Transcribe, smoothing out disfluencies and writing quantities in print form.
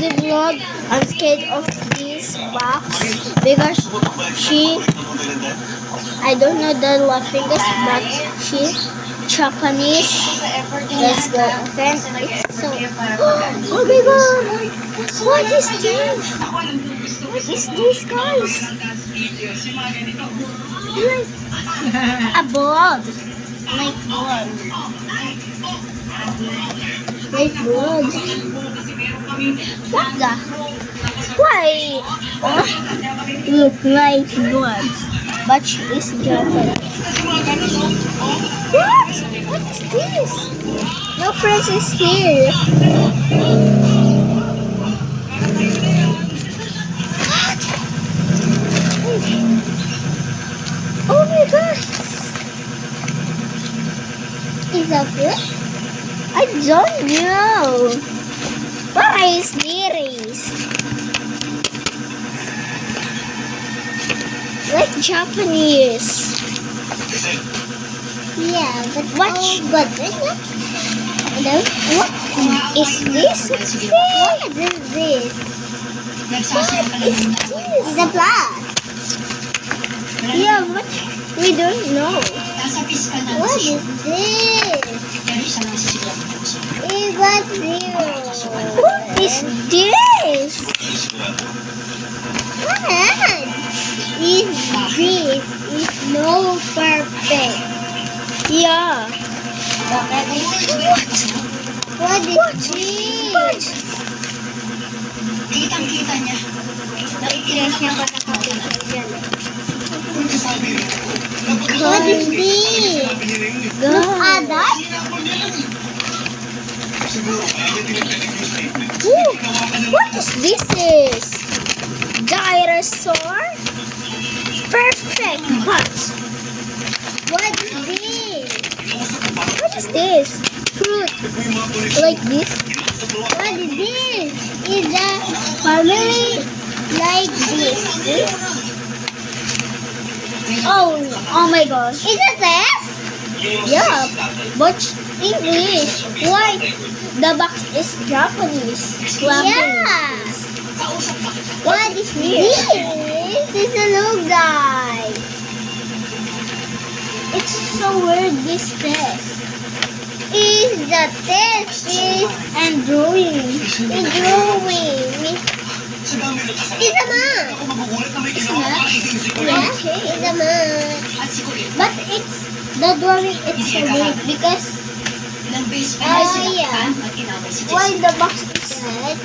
the vlog, I'm scared of this box because I don't know the love fingers, but she Japanese. Let's go open. It's so. Oh my god! What is this? What is this, guys? A blood. Like blood. Like blood. What the? Why? Oh, look like blood. But she is Japanese. What? What is this? No friends is here. What? Oh my god. Is that it? I don't know. What is this? Like Japanese. Yeah, but what? What is this? What is this? It's a blast. Yeah, but we don't know. What is this? It's got zero. What is this? What is this? It's no perfect. Yeah. What is this? Kitang-kita niya. Nakikinig niya ba na kapit dyan? What is this? Look at that. Ooh, what is this? Dinosaur? Perfect, but what is this? What is this? Fruit like this? What is this? Is a family like this? Oh my gosh. Is it this? Yeah, but English. Why? The box is Japanese. Yeah. What is this? This is a little guy. It's so weird, this test. Is the test is and drawing. It's drawing. It's a man. It's a man. Yeah, it's a man. But it's the drawing. It's so weird because. Yeah. Why the box is red?